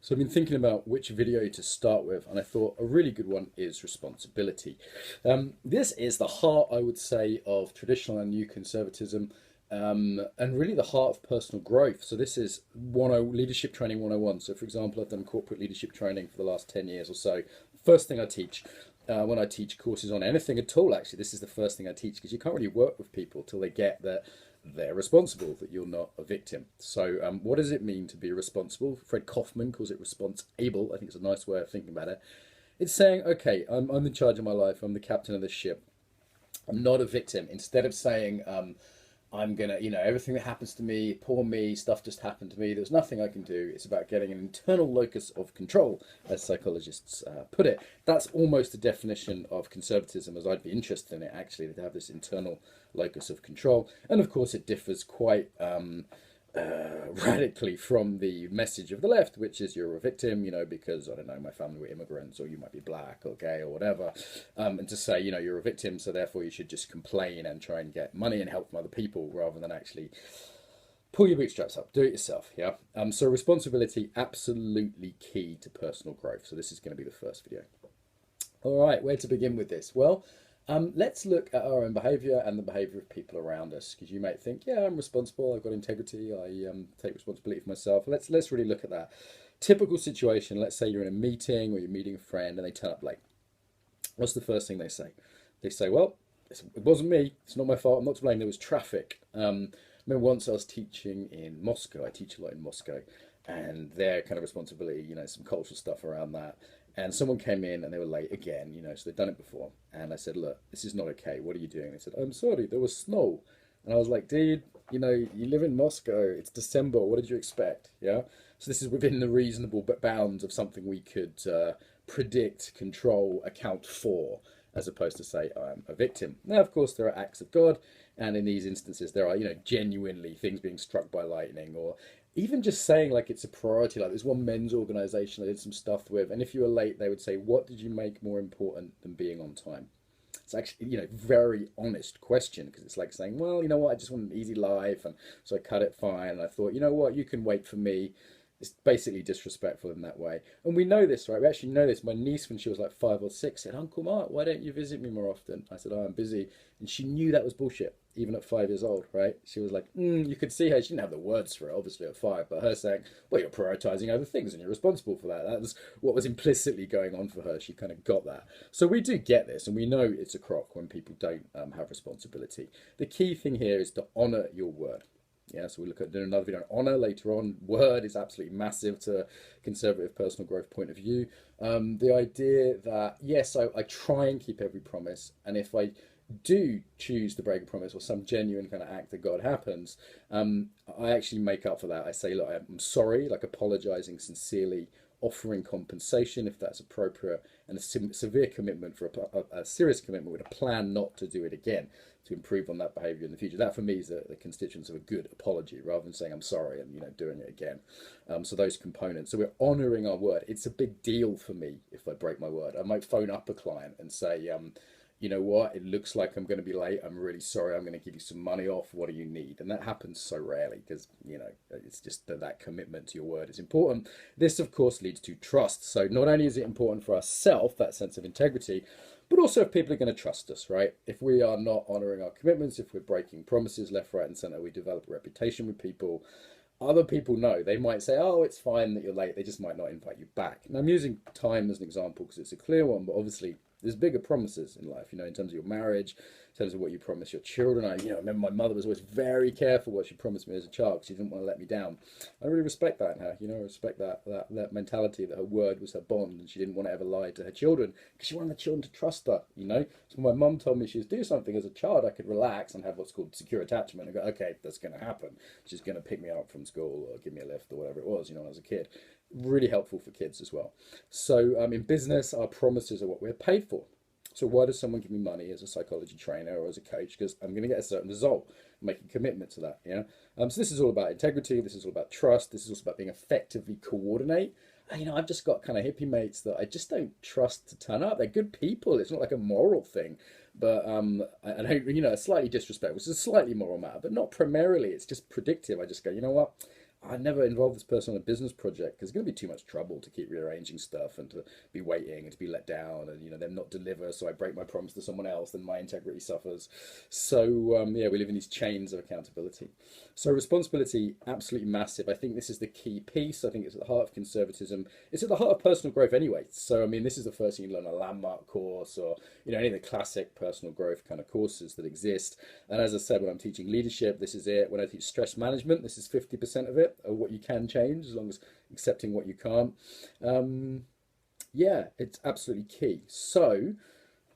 So I've been thinking about which video to start with, and I thought a really good one is responsibility. This is the heart, I would say, of traditional and new conservatism, and really the heart of personal growth. So this is leadership training 101. So for example, I've done corporate leadership training for the last 10 years or so. First thing I teach when I teach courses on anything at all, actually, this is the first thing I teach, because you can't really work with people till they get that they're responsible, that you're not a victim. So what does it mean to be responsible? Fred Kaufman calls it responsible. I think it's a nice way of thinking about it. It's saying, okay, I'm in charge of my life. I'm the captain of the ship. I'm not a victim. Instead of saying, I'm gonna, everything that happens to me, poor me, stuff just happened to me, there's nothing I can do. It's about getting an internal locus of control, as psychologists put it. That's almost the definition of conservatism, as I'd be interested in it, actually, to have this internal locus of control. And of course, it differs quite radically from the message of the left, which is you're a victim, because, I don't know, my family were immigrants, or you might be black or gay or whatever. And to say, you're a victim, so therefore you should just complain and try and get money and help from other people rather than actually pull your bootstraps up, do it yourself, yeah? So responsibility, absolutely key to personal growth. So this is going to be the first video. All right, where to begin with this? Well, let's look at our own behaviour and the behaviour of people around us, because you might think, yeah, I'm responsible, I've got integrity, I take responsibility for myself. Let's really look at that. Typical situation, let's say you're in a meeting or you're meeting a friend and they turn up late. What's the first thing they say? They say, well, it wasn't me, it's not my fault, I'm not to blame, there was traffic. I remember once I was teaching in Moscow, I teach a lot in Moscow, and their kind of responsibility, some cultural stuff around that. And someone came in and they were late again, so they'd done it before. And I said, look, this is not okay. What are you doing? They said, I'm sorry, there was snow. And I was like, dude, you live in Moscow. It's December. What did you expect? Yeah. So this is within the reasonable bounds of something we could predict, control, account for, as opposed to say, I'm a victim. Now, of course, there are acts of God. And in these instances, there are, genuinely things being struck by lightning, or even just saying like it's a priority. Like there's one men's organization I did some stuff with, and if you were late, they would say, what did you make more important than being on time? It's actually, very honest question, because it's like saying, well, you know what, I just want an easy life, and so I cut it fine, and I thought, you know what, you can wait for me. It's basically disrespectful in that way. And we know this, right? We actually know this. My niece, when she was like 5 or 6, said, Uncle Mark, why don't you visit me more often? I said, oh, I'm busy. And she knew that was bullshit, even at 5 years old, right? She was like, you could see her. She didn't have the words for it, obviously, at 5, but her saying, well, you're prioritizing other things and you're responsible for that. That was what was implicitly going on for her. She kind of got that. So we do get this, and we know it's a crock when people don't have responsibility. The key thing here is to honor your word. Yeah, so we look at doing another video on honor later on. Word is absolutely massive to conservative personal growth point of view. The idea that, yes, I try and keep every promise, and if I do choose to break a promise or some genuine kind of act of God happens, I actually make up for that. I say, look, I'm sorry, like apologizing sincerely, offering compensation if that's appropriate, and a severe commitment for a serious commitment with a plan not to do it again, to improve on that behavior in the future. That for me is the constituents of a good apology, rather than saying I'm sorry and doing it again. So those components. So we're honoring our word. It's a big deal for me if I break my word. I might phone up a client and say, you know what, it looks like I'm going to be late. I'm really sorry. I'm going to give you some money off. What do you need? And that happens so rarely, because, it's just that commitment to your word is important. This, of course, leads to trust. So not only is it important for ourselves, that sense of integrity, but also if people are going to trust us, right? If we are not honoring our commitments, if we're breaking promises left, right, and center, we develop a reputation with people. Other people know. They might say, oh, it's fine that you're late. They just might not invite you back. And I'm using time as an example because it's a clear one, but obviously there's bigger promises in life, in terms of your marriage, in terms of what you promise your children. I remember my mother was always very careful what she promised me as a child, because she didn't want to let me down. I really respect that in her, I respect that mentality, that her word was her bond, and she didn't want to ever lie to her children, because she wanted the children to trust her, So when my mum told me she was do something as a child, I could relax and have what's called secure attachment and go, okay, that's going to happen. She's going to pick me up from school or give me a lift or whatever it was, when I was a kid. Really helpful for kids as well. So in business, our promises are what we're paid for. So why does someone give me money as a psychology trainer or as a coach? Because I'm going to get a certain result. I'm making a commitment to that. Yeah. So this is all about integrity. This is all about trust. This is also about being effectively coordinate. I've just got kind of hippie mates that I just don't trust to turn up. They're good people. It's not like a moral thing, but I don't, slightly disrespectful. It's a slightly moral matter, but not primarily. It's just predictive. I just go, you know what? I never involved this person on a business project because it's going to be too much trouble to keep rearranging stuff and to be waiting and to be let down and, you know, them not deliver. So I break my promise to someone else, then my integrity suffers. So, yeah, we live in these chains of accountability. So responsibility, absolutely massive. I think this is the key piece. I think it's at the heart of conservatism. It's at the heart of personal growth anyway. So, I mean, this is the first thing you learn on a landmark course or, you know, any of the classic personal growth kind of courses that exist. And as I said, when I'm teaching leadership, this is it. When I teach stress management, this is 50% of it, or what you can change, as long as accepting what you can't. Yeah, it's absolutely key. So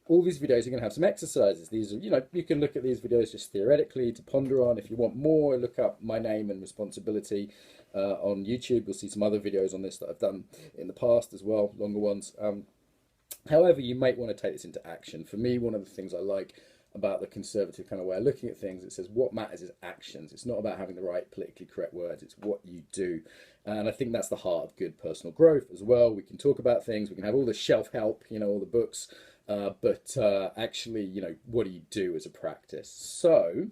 all these videos are going to have some exercises. These are, you know, you can look at these videos just theoretically to ponder on. If you want more, look up my name and responsibility on YouTube. You'll see some other videos on this that I've done in the past as well, longer ones. However, you might want to take this into action. For me, one of the things I like about the conservative kind of way of looking at things, it says what matters is actions. It's not about having the right politically correct words, it's what you do. And I think that's the heart of good personal growth as well. We can talk about things, we can have all the shelf help, you know, all the books, but actually, you know, what do you do as a practice? So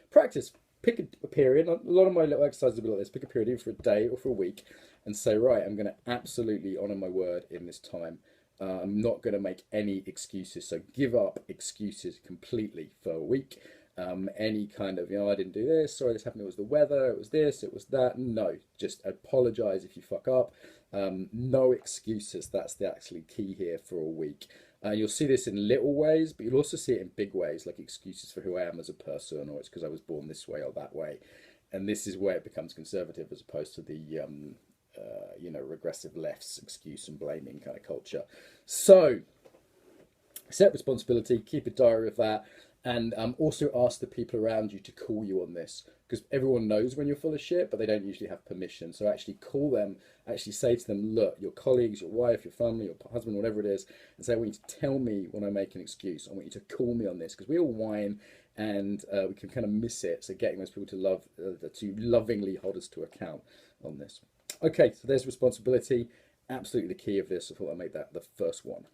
practice, pick a period. A lot of my little exercises will be like this. Pick a period either for a day or for a week and say, right, I'm going to absolutely honor my word in this time. I'm not going to make any excuses. So give up excuses completely for a week. Any kind of, you know, I didn't do this, sorry, this happened, it was the weather, it was this, it was that. No, just apologize if you fuck up. No excuses. That's the actually key here for a week. You'll see this in little ways, but you'll also see it in big ways, like excuses for who I am as a person, or it's because I was born this way or that way. And this is where it becomes conservative as opposed to the you know, regressive left's excuse and blaming kind of culture. So accept responsibility, keep a diary of that, and also ask the people around you to call you on this, because everyone knows when you're full of shit, but they don't usually have permission. So actually call them, actually say to them, look, your colleagues, your wife, your family, your husband, whatever it is, and say, I want you to tell me when I make an excuse. I want you to call me on this, because we all whine and we can kind of miss it. So getting those people to lovingly hold us to account on this. Okay, so there's responsibility, absolutely the key of this. I thought I'd make that the first one.